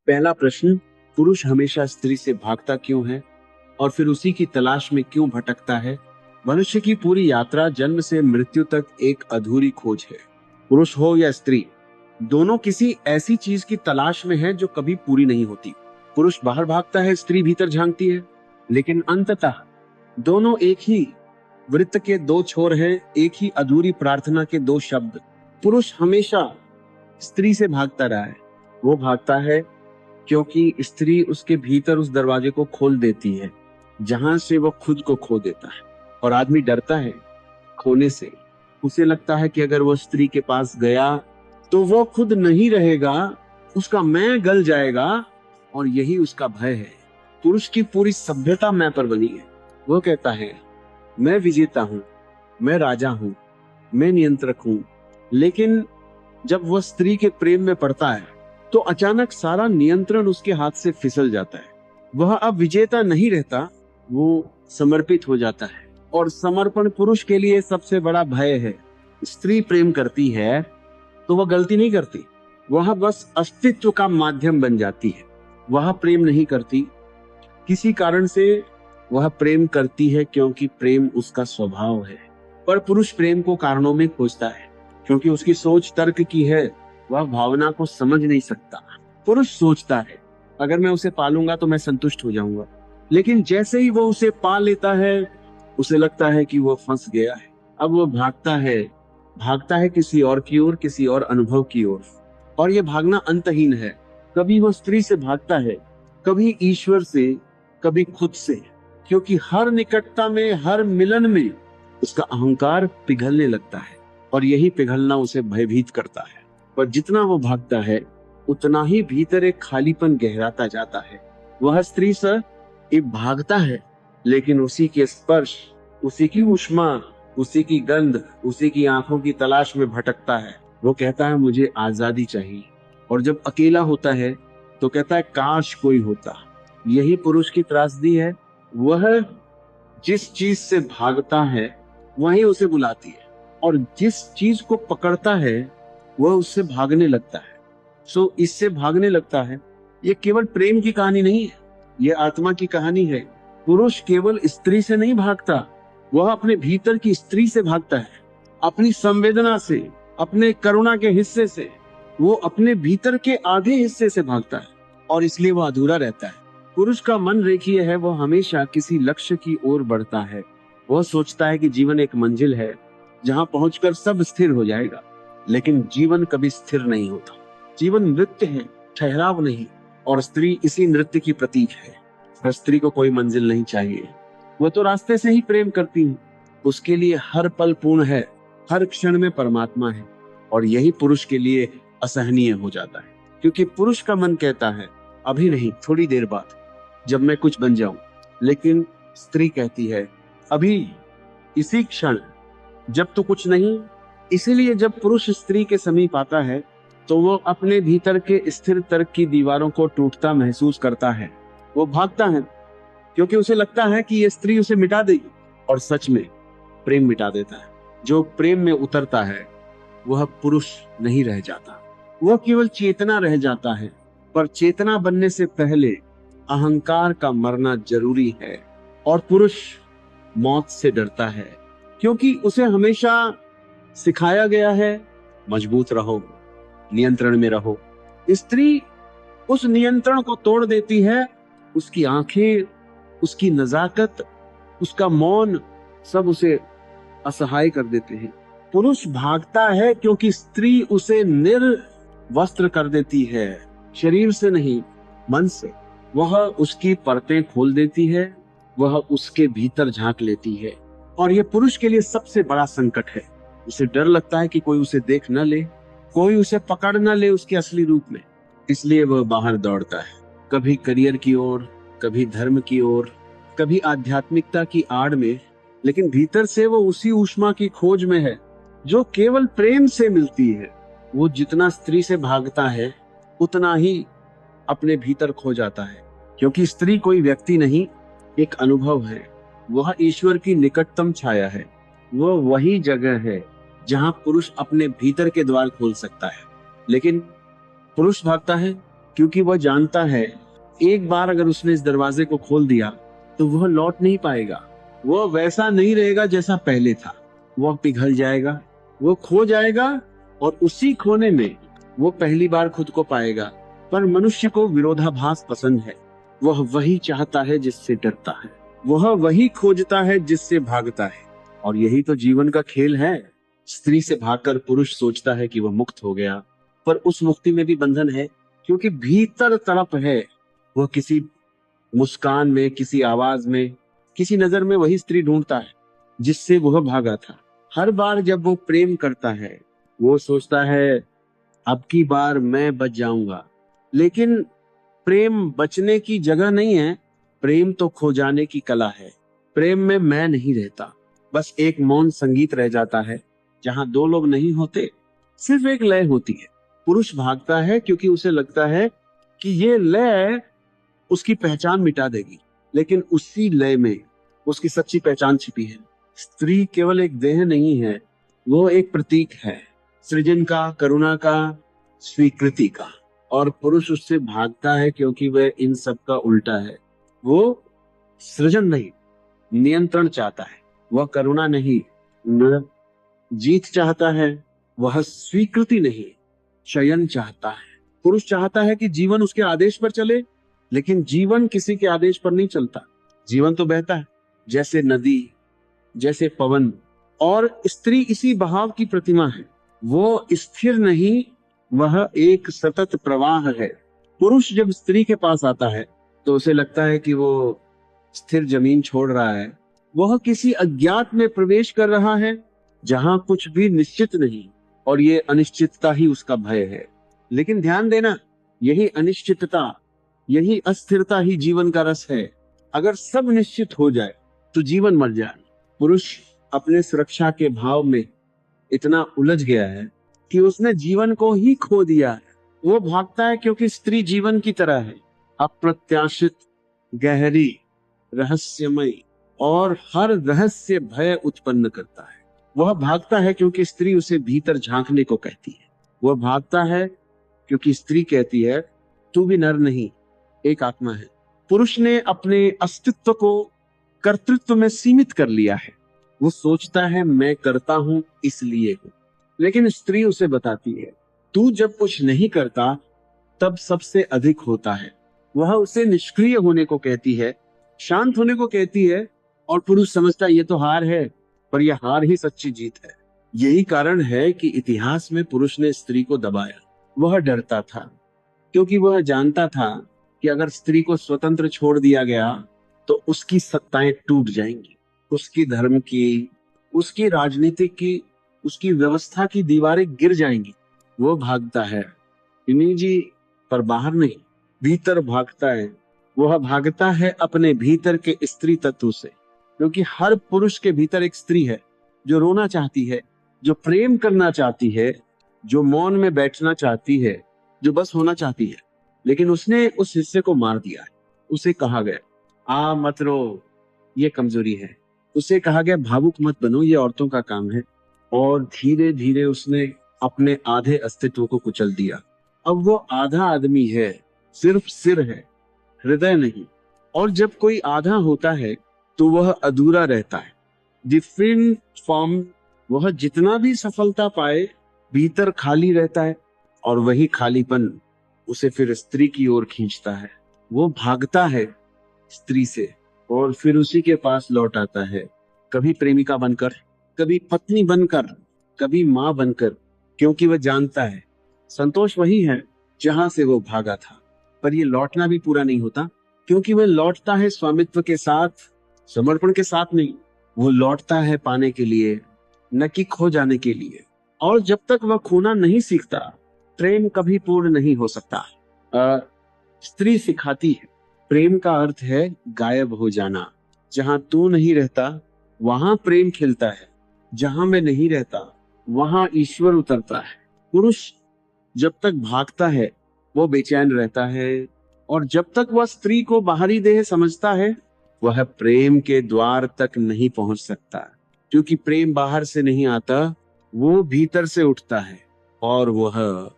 पहला प्रश्न, पुरुष हमेशा स्त्री से भागता क्यों है और फिर उसी की तलाश में क्यों भटकता है? मनुष्य की पूरी यात्रा जन्म से मृत्यु तक एक अधूरी खोज है। पुरुष हो या स्त्री, दोनों किसी ऐसी चीज की तलाश में है जो कभी पूरी नहीं होती। पुरुष बाहर भागता है, स्त्री भीतर झांकती है, लेकिन अंततः दोनों एक ही वृत्त के दो छोर हैं, एक ही अधूरी प्रार्थना के दो शब्द। पुरुष हमेशा स्त्री से भागता रहा है। वो भागता है क्योंकि स्त्री उसके भीतर उस दरवाजे को खोल देती है जहां से वो खुद को खो देता है। और आदमी डरता है खोने से। उसे लगता है कि अगर वो स्त्री के पास गया तो वो खुद नहीं रहेगा, उसका मैं गल जाएगा, और यही उसका भय है। पुरुष की पूरी सभ्यता मैं पर बनी है। वो कहता है, मैं विजेता हूं, मैं राजा हूं, मैं नियंत्रक हूं। लेकिन जब वह स्त्री के प्रेम में पड़ता है तो अचानक सारा नियंत्रण उसके हाथ से फिसल जाता है। वह अब विजेता नहीं रहता, वो समर्पित हो जाता है। और समर्पण पुरुष के लिए सबसे बड़ा भय है। स्त्री प्रेम करती है तो वह गलती नहीं करती, वह बस अस्तित्व का माध्यम बन जाती है। वह प्रेम नहीं करती किसी कारण से, वह प्रेम करती है क्योंकि प्रेम उसका स्वभाव है। पर पुरुष प्रेम को कारणों में खोजता है क्योंकि उसकी सोच तर्क की है, वह भावना को समझ नहीं सकता। पुरुष सोचता है, अगर मैं उसे पालूंगा तो मैं संतुष्ट हो जाऊंगा। लेकिन जैसे ही वो उसे पा लेता है, उसे लगता है कि वो फंस गया है। अब वो भागता है किसी और की ओर, किसी और अनुभव की ओर। और ये भागना अंतहीन है। कभी वो स्त्री से भागता है, कभी ईश्वर से, कभी खुद से। क्योंकि हर निकटता में, हर मिलन में उसका अहंकार पिघलने लगता है और यही पिघलना उसे भयभीत करता है। पर जितना वो भागता है उतना ही भीतर एक खालीपन गहराता जाता है। वह स्त्री से भागता है, लेकिन उसी के स्पर्श, उसी की उष्मा, उसी की गंध, उसी की आंखों की तलाश में भटकता है। वो कहता है, मुझे आजादी चाहिए। और जब अकेला होता है तो कहता है, काश कोई होता। यही पुरुष की त्रासदी है। वह जिस चीज से भागता है वही उसे बुलाती है, और जिस चीज को पकड़ता है वह उससे भागने लगता है। इससे भागने लगता है। ये केवल प्रेम की कहानी नहीं है, ये आत्मा की कहानी है। पुरुष केवल स्त्री से नहीं भागता, वह अपने भीतर की स्त्री से भागता है। अपनी संवेदना से, अपने करुणा के हिस्से से, वो अपने भीतर के आधे हिस्से से भागता है, और इसलिए वह अधूरा रहता है। पुरुष का मन रेखीय है, वो हमेशा किसी लक्ष्य की ओर बढ़ता है। वह सोचता है कि जीवन एक मंजिल है जहां पहुंचकर सब स्थिर हो जाएगा। लेकिन जीवन कभी स्थिर नहीं होता। जीवन नृत्य है, ठहराव नहीं। और स्त्री इसी नृत्य की प्रतीक है। हर स्त्री को कोई मंजिल नहीं चाहिए, वह तो रास्ते से ही प्रेम करती है। उसके लिए हर पल पूर्ण है, हर क्षण में परमात्मा है। और यही पुरुष के लिए असहनीय हो जाता है, क्योंकि पुरुष का मन कहता है, अभी नहीं, थोड़ी देर बाद, जब मैं कुछ बन जाऊं। लेकिन स्त्री कहती है, अभी, इसी क्षण, जब तो कुछ नहीं। इसीलिए जब पुरुष स्त्री के समीप आता है तो वो अपने भीतर के स्थिर तर्क की दीवारों को टूटता महसूस करता है। वो भागता है क्योंकि उसे लगता है कि ये स्त्री उसे मिटा देगी। और सच में प्रेम मिटा देता है। जो प्रेम में उतरता है वह पुरुष नहीं रह जाता, वह केवल चेतना रह जाता है। पर चेतना बनने से पहले अहंकार का मरना जरूरी है। और पुरुष मौत से डरता है क्योंकि उसे हमेशा सिखाया गया है, मजबूत रहो, नियंत्रण में रहो। स्त्री उस नियंत्रण को तोड़ देती है। उसकी आंखें, उसकी नजाकत, उसका मौन, सब उसे असहाय कर देते हैं। पुरुष भागता है क्योंकि स्त्री उसे निर्वस्त्र कर देती है, शरीर से नहीं, मन से। वह उसकी परतें खोल देती है, वह उसके भीतर झांक लेती है। और यह पुरुष के लिए सबसे बड़ा संकट है। उसे डर लगता है कि कोई उसे देख न ले, कोई उसे पकड़ न ले उसके असली रूप में। इसलिए वह बाहर दौड़ता है, कभी करियर की ओर, कभी धर्म की ओर, कभी आध्यात्मिकता की आड़ में। लेकिन भीतर से वो उसी ऊष्मा की खोज में है जो केवल प्रेम से मिलती है। वो जितना स्त्री से भागता है उतना ही अपने भीतर खो जाता है, क्योंकि स्त्री कोई व्यक्ति नहीं, एक अनुभव है। वह ईश्वर की निकटतम छाया है। वह वही जगह है जहां पुरुष अपने भीतर के द्वार खोल सकता है। लेकिन पुरुष भागता है क्योंकि वह जानता है एक बार अगर उसने इस दरवाजे को खोल दिया तो वह लौट नहीं पाएगा। वह वैसा नहीं रहेगा जैसा पहले था। वह पिघल जाएगा, वो खो जाएगा और उसी खोने में वो पहली बार खुद को पाएगा। पर मनुष्य को विरोधाभास पसंद है। वह वही चाहता है जिससे डरता है, वह वही खोजता है जिससे भागता है। और यही तो जीवन का खेल है। स्त्री से भागकर पुरुष सोचता है कि वह मुक्त हो गया, पर उस मुक्ति में भी बंधन है, क्योंकि भीतर तड़प है। वह किसी मुस्कान में, किसी आवाज में, किसी नजर में वही स्त्री ढूंढता है जिससे वह भागा था। हर बार जब वो प्रेम करता है वो सोचता है अब की बार मैं बच जाऊंगा। लेकिन प्रेम बचने की जगह नहीं है, प्रेम तो खो जाने की कला है। प्रेम में मैं नहीं रहता, बस एक मौन संगीत रह जाता है जहां दो लोग नहीं होते, सिर्फ एक लय होती है। पुरुष भागता है क्योंकि उसे लगता है कि ये लय उसकी पहचान मिटा देगी, लेकिन उसी लय में उसकी सच्ची पहचान छिपी है। स्त्री केवल एक देह नहीं है, वो एक प्रतीक है, सृजन का, करुणा का, स्वीकृति का। और पुरुष उससे भागता है क्योंकि वह इन सब का उल्टा है। वो सृजन नहीं, नियंत्रण चाहता है। वह करुणा नहीं, न जीत चाहता है। वह स्वीकृति नहीं, चयन चाहता है। पुरुष चाहता है कि जीवन उसके आदेश पर चले, लेकिन जीवन किसी के आदेश पर नहीं चलता। जीवन तो बहता है जैसे नदी, जैसे पवन। और स्त्री इसी बहाव की प्रतिमा है। वो स्थिर नहीं, वह एक सतत प्रवाह है। पुरुष जब स्त्री के पास आता है तो उसे लगता है कि वो स्थिर जमीन छोड़ रहा है। वह किसी अज्ञात में प्रवेश कर रहा है जहां कुछ भी निश्चित नहीं, और ये अनिश्चितता ही उसका भय है। लेकिन ध्यान देना, यही अनिश्चितता, यही अस्थिरता ही जीवन का रस है। अगर सब निश्चित हो जाए तो जीवन मर जाए। पुरुष अपने सुरक्षा के भाव में इतना उलझ गया है कि उसने जीवन को ही खो दिया है। वो भागता है क्योंकि स्त्री जीवन की तरह है, अप्रत्याशित, गहरी, रहस्यमय, और हर रहस्य भय उत्पन्न करता है। वह भागता है क्योंकि स्त्री उसे भीतर झांकने को कहती है। वह भागता है क्योंकि स्त्री कहती है तू भी नर नहीं, एक आत्मा है। पुरुष ने अपने अस्तित्व को कर्तृत्व में सीमित कर लिया है। वो सोचता है मैं करता हूं इसलिए हूं, लेकिन स्त्री उसे बताती है तू जब कुछ नहीं करता तब सबसे अधिक होता है। वह उसे निष्क्रिय होने को कहती है, शांत होने को कहती है, और पुरुष समझता है ये तो हार है, पर यह हार ही सच्ची जीत है। यही कारण है कि इतिहास में पुरुष ने स्त्री को दबाया। वह डरता था क्योंकि वह जानता था कि अगर स्त्री को स्वतंत्र छोड़ दिया गया तो उसकी सत्ताएं टूट जाएंगी। उसकी धर्म की, उसकी राजनीतिक की, उसकी व्यवस्था की दीवारें गिर जाएंगी। वो भागता है इन्हीं जी, पर बाहर नहीं, भीतर भागता है। वह भागता है अपने भीतर के स्त्री तत्व से, क्योंकि हर पुरुष के भीतर एक स्त्री है जो रोना चाहती है, जो प्रेम करना चाहती है, जो मौन में बैठना चाहती है, जो बस होना चाहती है। लेकिन उसने उस हिस्से को मार दिया है। उसे कहा गया आ मत रो, ये कमजोरी है। उसे कहा गया भावुक मत बनो, ये औरतों का काम है। और धीरे धीरे उसने अपने आधे अस्तित्व को कुचल दिया। अब वो आधा आदमी है, सिर्फ सिर है, हृदय नहीं। और जब कोई आधा होता है तो वह अधूरा रहता है, डिफरेंट फॉर्म। वह जितना भी सफलता पाए भीतर खाली रहता है, और वही खालीपन उसे फिर स्त्री की ओर खींचता है। वो भागता है स्त्री से और फिर उसी के पास लौट आता है, कभी प्रेमिका बनकर, कभी पत्नी बनकर, कभी मां बनकर, क्योंकि वह जानता है संतोष वही है जहां से वो भागा था। पर ये लौटना भी पूरा नहीं होता, क्योंकि वह लौटता है स्वामित्व के साथ, समर्पण के साथ नहीं। वो लौटता है पाने के लिए, न कि खो जाने के लिए। और जब तक वह खोना नहीं सीखता प्रेम कभी पूर्ण नहीं हो सकता। स्त्री सिखाती है प्रेम का अर्थ है गायब हो जाना। जहां तू नहीं रहता वहां प्रेम खिलता है, जहां मैं नहीं रहता वहां ईश्वर उतरता है। पुरुष जब तक भागता है वो बेचैन रहता है, और जब तक वह स्त्री को बाहरी देह समझता है वह प्रेम के द्वार तक नहीं पहुंच सकता, क्योंकि प्रेम बाहर से नहीं आता, वो भीतर से उठता है, और वह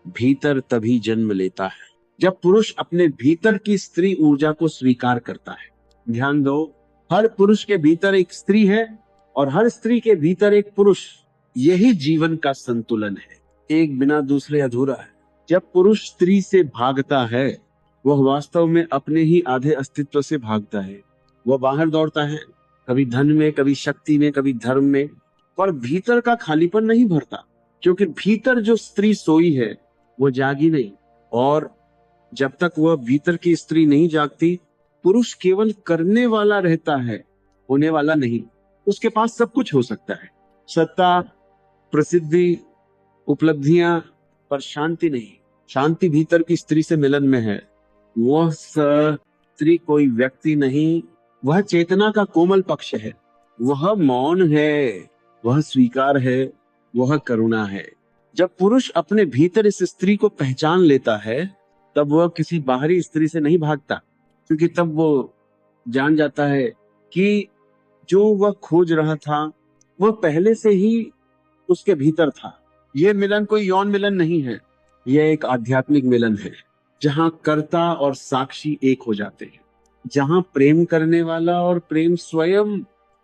भीतर तभी जन्म लेता है। जब पुरुष अपने भीतर की स्त्री ऊर्जा को स्वीकार करता है। ध्यान दो, हर पुरुष के भीतर एक स्त्री है और हर स्त्री के भीतर एक पुरुष। यही जीवन का संतुलन है, एक बिना दूसरे अधूरा है। जब पुरुष स्त्री से भागता है, वह वास्तव में अपने ही आधे अस्तित्व से भागता है। वह बाहर दौड़ता है, कभी धन में, कभी शक्ति में, कभी धर्म में, पर भीतर का खालीपन नहीं भरता, क्योंकि भीतर जो स्त्री सोई है वो जागी नहीं। और जब तक वह भीतर की स्त्री नहीं जागती, पुरुष केवल करने वाला रहता है, होने वाला नहीं। उसके पास सब कुछ हो सकता है, सत्ता, प्रसिद्धि, उपलब्धियां, पर शांति नहीं। शांति भीतर की स्त्री से मिलन में है। वह स्त्री कोई व्यक्ति नहीं, वह चेतना का कोमल पक्ष है। वह मौन है, वह स्वीकार है, वह करुणा है। जब पुरुष अपने भीतर इस स्त्री को पहचान लेता है, तब वह किसी बाहरी स्त्री से नहीं भागता, क्योंकि तब वो जान जाता है कि जो वह खोज रहा था वह पहले से ही उसके भीतर था। यह मिलन कोई यौन मिलन नहीं है, यह एक आध्यात्मिक मिलन है, जहां कर्ता और साक्षी एक हो जाते हैं, जहां प्रेम करने वाला और प्रेम स्वयं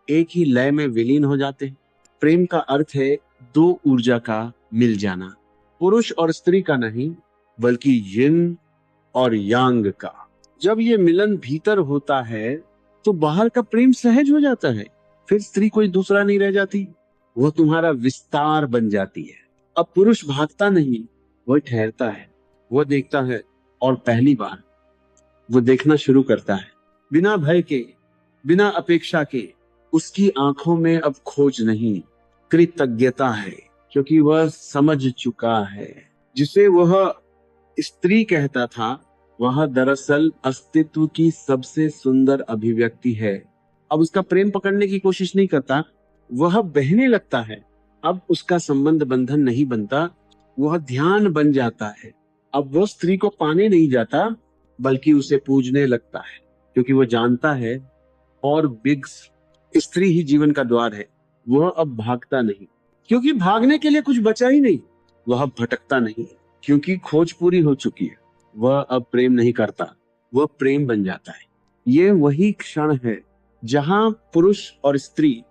एक ही लय में विलीन हो जाते हैं। प्रेम का अर्थ है दो ऊर्जा का मिल जाना, पुरुष और स्त्री का नहीं, बल्कि यिन और यांग का। जब ये मिलन भीतर होता है तो बाहर का प्रेम सहज हो जाता है। फिर स्त्री कोई दूसरा नहीं रह जाती, वह तुम्हारा विस्तार बन जाती है। अब पुरुष भागता नहीं, वह ठहरता है, वह देखता है, और पहली बार वो देखना शुरू करता है, बिना भय के, बिना अपेक्षा के। उसकी आंखों में अब खोज नहीं, कृतज्ञता है, क्योंकि वह समझ चुका है। जिसे वह स्त्री कहता था, वह दरअसल अस्तित्व की सबसे सुंदर अभिव्यक्ति है। अब उसका प्रेम पकड़ने की कोशिश नहीं करता, वह बहने लगता है। अब उसका संबंध बंधन नहीं बनता, वह ध्यान बन जाता है। अब वो स्त्री को पाने नहीं जाता, बल्कि उसे पूजने लगता है, क्योंकि वो जानता है और बिग स्त्री ही जीवन का द्वार है। वह अब भागता नहीं, क्योंकि भागने के लिए कुछ बचा ही नहीं। वह भटकता नहीं, क्योंकि खोज पूरी हो चुकी है। वह अब प्रेम नहीं करता, वह प्रेम बन जाता है। ये वही क्षण है जहां पुरुष और स्त्री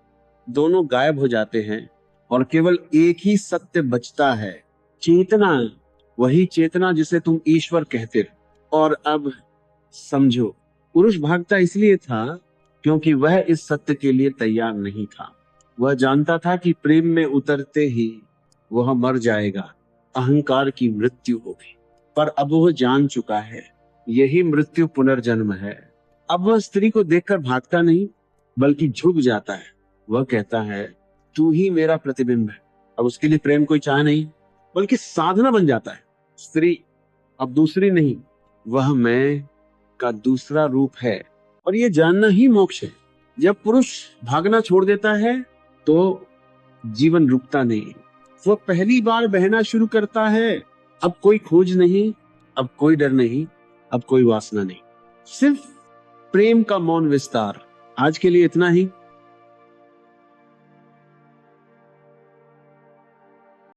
दोनों गायब हो जाते हैं और केवल एक ही सत्य बचता है, चेतना। वही चेतना जिसे तुम ईश्वर कहते हो। और अब समझो, पुरुष भागता इसलिए था क्योंकि वह इस सत्य के लिए तैयार नहीं था। वह जानता था कि प्रेम में उतरते ही वह मर जाएगा, अहंकार की मृत्यु होगी। पर अब वह जान चुका है, यही मृत्यु पुनर्जन्म है। अब वह स्त्री को देखकर भागता नहीं, बल्कि झुक जाता है। वह कहता है, तू ही मेरा प्रतिबिंब है। अब उसके लिए प्रेम कोई चाह नहीं, बल्कि साधना बन जाता है। स्त्री अब दूसरी नहीं, वह मैं का दूसरा रूप है। और ये जानना ही मोक्ष है। जब पुरुष भागना छोड़ देता है तो जीवन रुकता नहीं, वह पहली बार बहना शुरू करता है। अब कोई खोज नहीं, अब कोई डर नहीं, अब कोई वासना नहीं, सिर्फ प्रेम का मौन विस्तार। आज के लिए इतना ही।